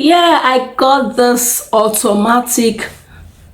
Yeah, I got this automatic,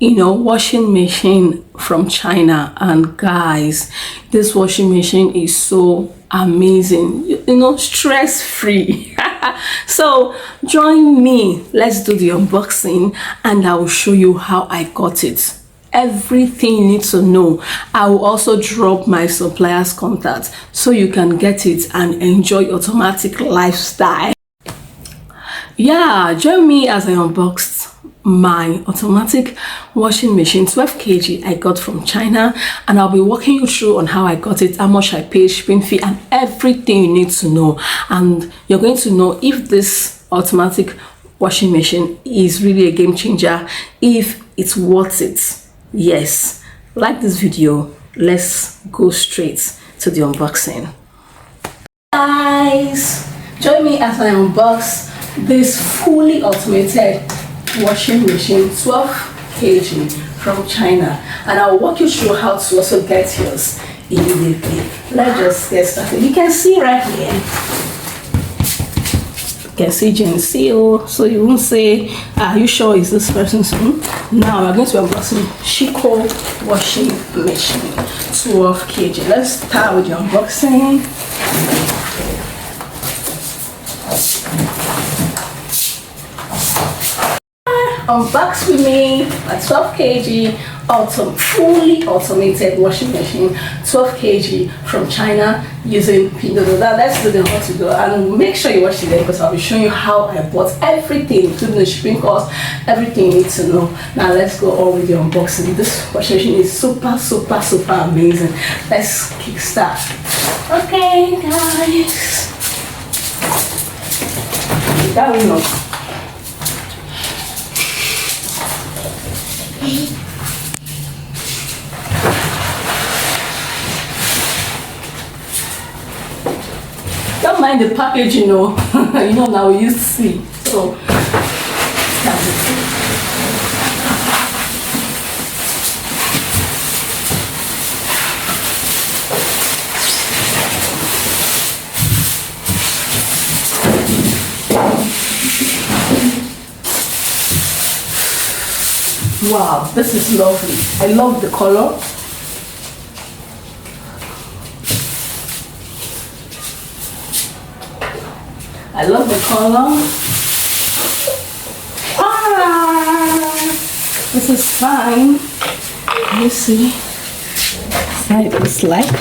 washing machine from China. And guys, this washing machine is so amazing, stress free. So join me, let's do the unboxing and I will show you how I got it. Everything you need to know. I will also drop my supplier's contact so you can get it and enjoy automatic lifestyle. Yeah, join me as I unboxed my automatic washing machine 12 kg I got from China, and I'll be walking you through on how I got it, how much I paid, shipping fee, and everything you need to know. And you're going to know if this automatic washing machine is really a game changer, if it's worth it. Yes, like this video, let's go straight to the unboxing. Guys, join me as I unbox this fully automated washing machine 12 kg from China, and I'll walk you through how to also get yours immediately. Let's just get started. You can see right here, you can see Gen Seal, so you won't say, are you sure is this person's home? Now we're going to be unboxing Chico washing machine 12 kg. Let's start with the unboxing. Unbox with me a 12 kg fully automated washing machine, 12 kg from China, using Pinduoduo. Let's do the how to go, and make sure you watch the video because I'll be showing you how I bought everything, including the shipping cost, everything you need to know. Now let's go on with the unboxing. This washing machine is super amazing. Let's kickstart. Okay guys, that we know. Don't mind the package, now we used to see. So wow, this is lovely. I love the color. I love the color. This is fine. You see how it looks like.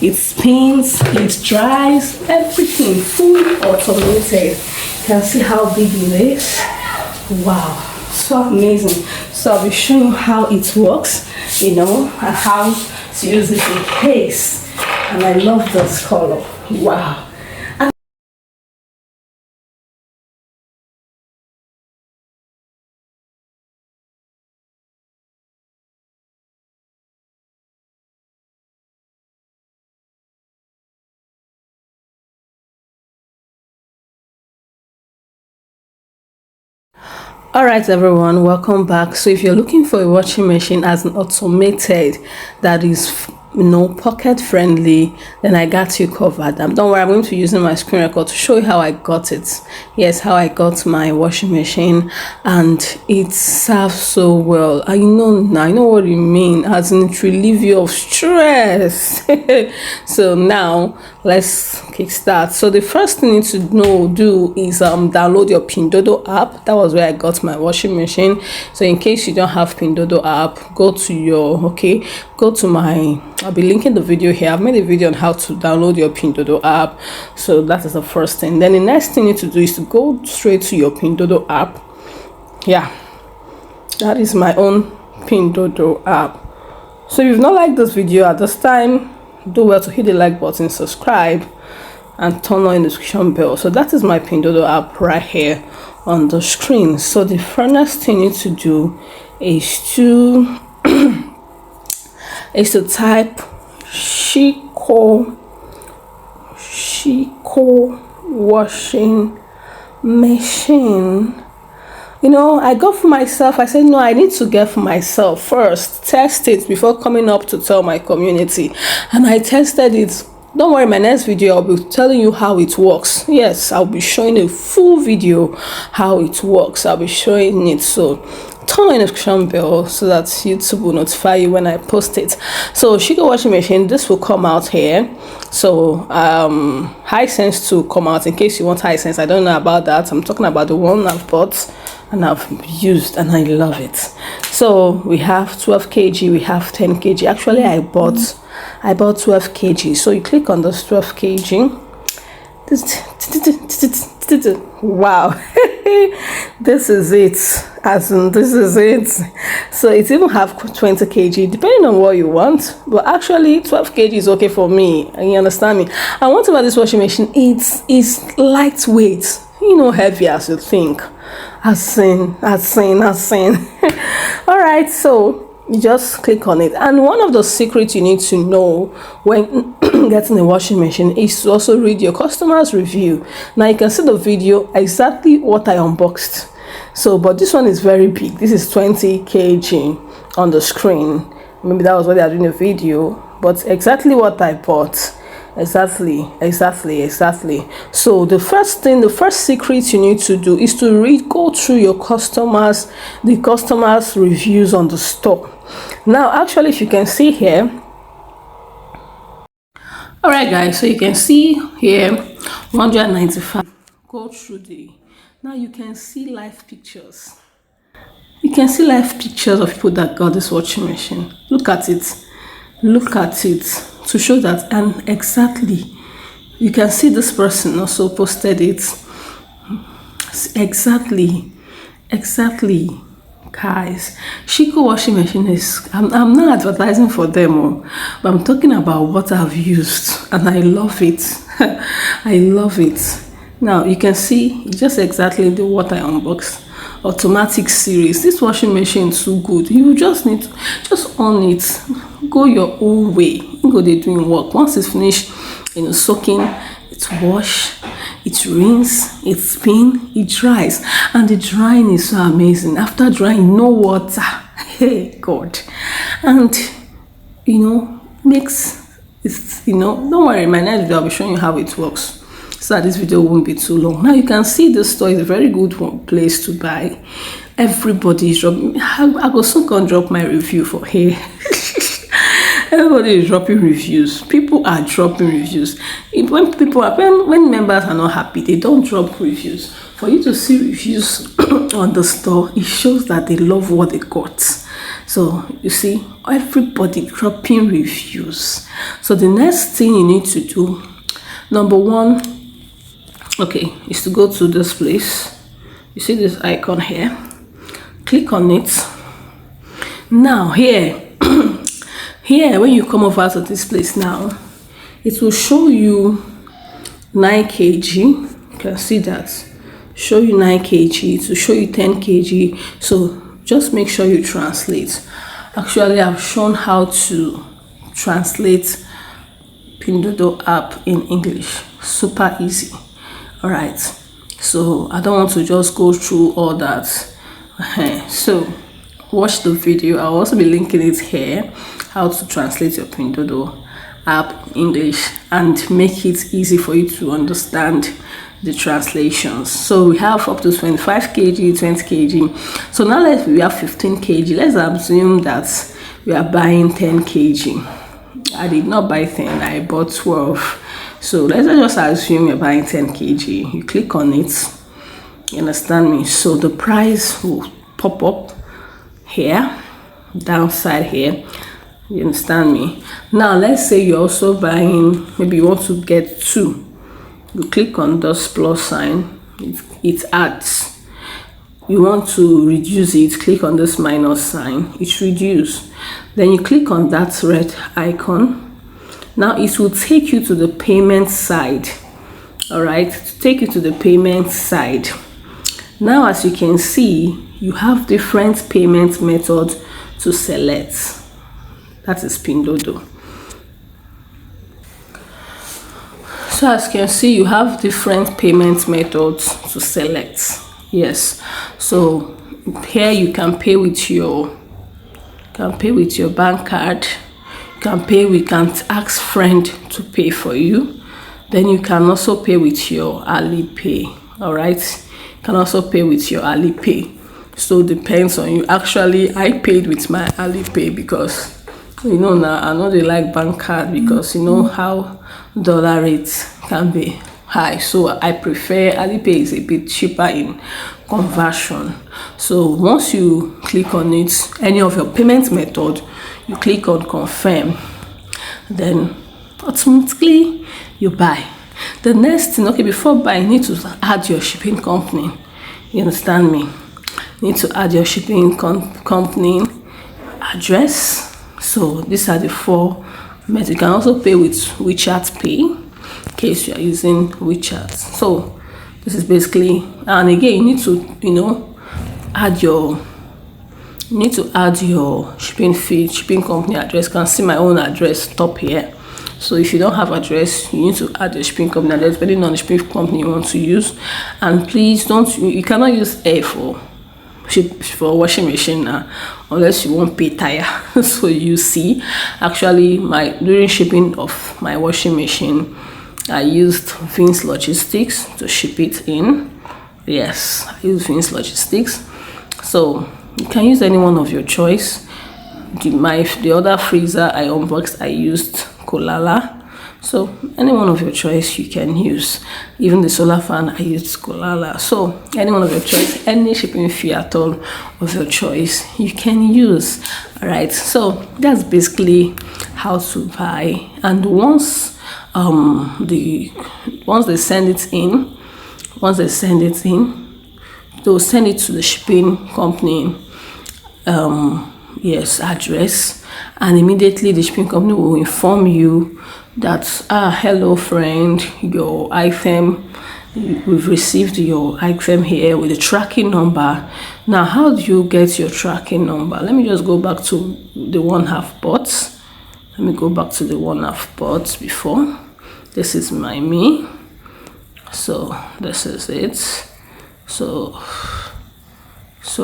It spins, it dries, everything fully automated. You can see how big it is. Wow, so amazing. So I'll be showing you how it works, and how to use it in case. And I love this color. Wow. All right everyone, welcome back. So if you're looking for a washing machine as an automated that is pocket friendly, then I got you covered. Don't worry, I'm going to be using my screen record to show you how I got it. Yes, how I got my washing machine, and it serves so well. I know now, I know what you mean, as in it relieve you of stress. So now let's kickstart. So the first thing you need to do is download your Pinduoduo app. That was where I got my washing machine. So in case you don't have Pinduoduo app, go to my, I'll be linking the video here. I've made a video on how to download your Pinduoduo app. So that is the first thing. Then the next thing you need to do is to go straight to your Pinduoduo app. Yeah, that is my own Pinduoduo app. So if you've not liked this video at this time, do well to hit the like button, subscribe, and turn on the notification bell. So that is my Pinduoduo app right here on the screen. So the first thing you need to do is to type Chico washing machine. I got for myself. I said no, I need to get for myself first, test it before coming up to tell my community. And I tested it don't worry, my next video I'll be telling you how it works. Yes, I'll be showing a full video how it works. I'll be showing it, so turn on the notification bell so that YouTube will notify you when I post it. So Chico washing machine, this will come out here. So Hisense to come out, in case you want Hisense. I don't know about that. I'm talking about the one I've bought and I've used and I love it. So we have 12 kg, we have 10 kg. Actually I bought 12 kg. So you click on this 12 kg. Wow. This is it. As in, this is it. So it even have 20 kg depending on what you want, but actually 12 kg is okay for me, and you understand me. And what about this washing machine, it's lightweight, you know, heavy as you think. As in all right, so you just click on it. And one of the secrets you need to know when getting a washing machine is to also read your customer's review. Now you can see the video exactly what I unboxed. So but this one is very big. This is 20 kg on the screen. Maybe that was what they are doing a video, but exactly what I bought. Exactly. So the first secret you need to do is to go through the customers reviews on the store. Now actually, if you can see here, all right guys, so you can see here 195. Go through now you can see live pictures. You can see live pictures of people that got this washing machine. Look at it to show that. And exactly, you can see this person also posted it. Exactly, guys. Chico washing machine is, I'm not advertising for them, but I'm talking about what I've used and I love it. I love it. Now you can see just exactly what I unboxed. Automatic series. This washing machine is so good. You just need to just on it, go your own way. You go there doing work. Once it's finished, soaking, it's wash, it rinse, it spin, it dries, and the drying is so amazing. After drying, no water. Hey God. And makes it, don't worry, my next video I'll be showing you how it works, so that this video won't be too long. Now you can see this store is a very good place to buy. Everybody is dropping. I will soon can drop my review for here. Everybody is dropping reviews. People are dropping reviews. When members are not happy, they don't drop reviews. For you to see reviews on the store, it shows that they love what they got. So you see, everybody dropping reviews. So the next thing you need to do, number one, is to go to this place. You see this icon here, click on it. Now here when you come over to this place, now it will show you 9 kg. You can see that, show you 9 kg, to show you 10 kg. So just make sure you translate. Actually, I've shown how to translate Pinduoduo app in English, super easy. All right, so I don't want to just go through all that. So watch the video. I'll also be linking it here, how to translate your Pinduoduo app English and make it easy for you to understand the translations. So we have up to 25 kg, 20 kg. So now we have 15 kg. Let's assume that we are buying 10 kg. I did not buy 10, I bought 12. So let's just assume you're buying 10 kg. You click on it, you understand me? So the price will pop up here, downside here, you understand me? Now let's say you're also buying, maybe you want to get 2. You click on this plus sign, it adds. You want to reduce it, click on this minus sign, it's reduced. Then you click on that red icon. Now it will take you to the payment side. All right, to take you to the payment side. Now as you can see, you have different payment methods to select. That is Pinduoduo. So as you can see, you have different payment methods to select. Yes, so here you can pay with your bank card, you we can ask friend to pay for you. Then you can also pay with your Alipay. All right, you can also pay with your Alipay. So depends on you. Actually, I paid with my Alipay because now I know they like bank card because how dollar rates can be high. So I prefer Alipay, is a bit cheaper in conversion. So once you click on it, any of your payment method, you click on confirm, then automatically you buy. The next thing, okay, before buying, you need to add your shipping company. You understand me? You need to add your shipping company address. So these are the 4 methods. You can also pay with WeChat Pay in case you are using WeChat. So this is basically, and again, you need to add your shipping fee, shipping company address. You can see my own address top here. So if you don't have address, you need to add your shipping company address depending on the shipping company you want to use. And please you cannot use air for washing machine now unless you want pay tire. So you see, actually during shipping of my washing machine, I used Vince Logistics to ship it in. Yes, I used Vince Logistics. So you can use any one of your choice. The other freezer I unboxed, I used Kolala. So any one of your choice you can use. Even the solar fan, I used Kolala. So any one of your choice, any shipping fee at all of your choice, you can use. All right. So that's basically how to buy. And once they send it in, they'll send it to the shipping company address, and immediately the shipping company will inform you that hello friend, your item, we've received your item here with the tracking number. Now, how do you get your tracking number? Let me just go back to the one I've bought. Before. This is my me. So this is it. So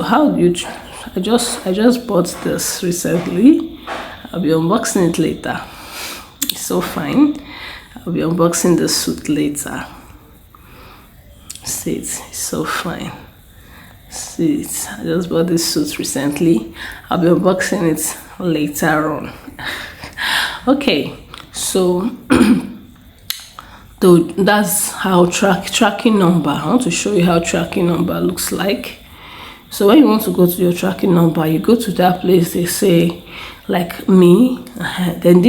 how do you I just bought this recently. I'll be unboxing it later. It's so fine. I'll be unboxing the suit later. See it, it's so fine. See it, I just bought this suit recently. I'll be unboxing it later on. Okay, so that's how tracking number. I want to show you how tracking number looks like. So when you want to go to your tracking number, you go to that place they say like me. Then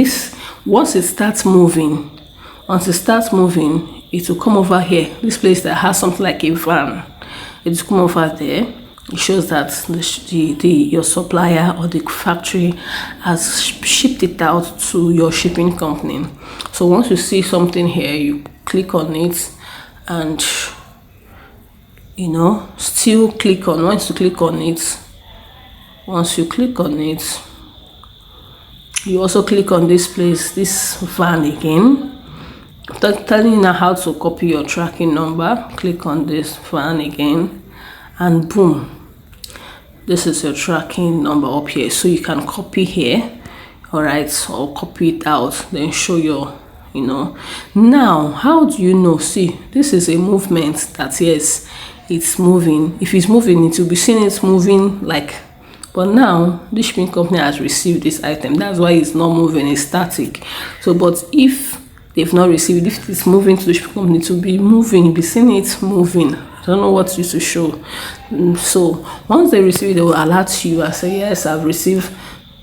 once it starts moving, it will come over here. This place that has something like a van, it will come over there. It shows that your supplier or the factory has shipped it out to your shipping company. So once you see something here, you click on it and still click on. Once you click on it, you also click on this place, this van again, telling you now how to copy your tracking number. Click on this van again, and boom, this is your tracking number up here. So you can copy here, all right, or copy it out, then show your now how do you know? See, this is a movement that, yes, it's moving. If it's moving, it will be seen it's moving like, but now the shipping company has received this item. That's why it's not moving, it's static. So but if they've not received, if it's moving to the shipping company, to be moving, you'll be seeing it moving. I don't know what you to show. So once they receive it, they will alert you and say, yes, I've received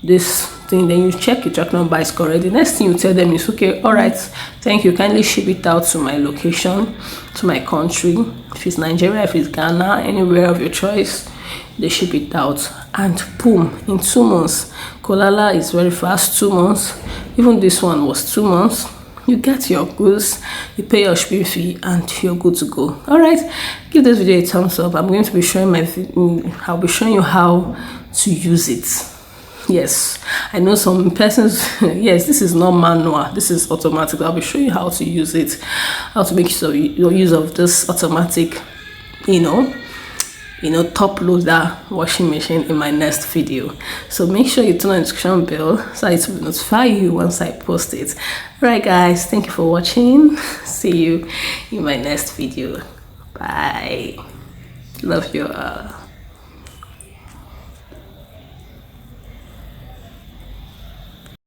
this thing. Then you check your track number is correct. The next thing you tell them is, okay, all right, thank you, kindly ship it out to my location, to my country. If it's Nigeria, if it's Ghana, anywhere of your choice, they ship it out, and boom, in 2 months. Kolala is very fast. 2 months. Even this one was 2 months. You get your goods, you pay your shipping fee, and you're good to go. All right, give this video a thumbs up. I'm going to be showing I'll be showing you how to use it. Yes, I know some persons. Yes, this is not manual, this is automatic. I'll be showing you how to use it, how to make your use of this automatic top load that washing machine in my next video. So make sure you turn on the notification bell so it will notify you once I post it. Alright guys, thank you for watching. See you in my next video. Bye. Love you all.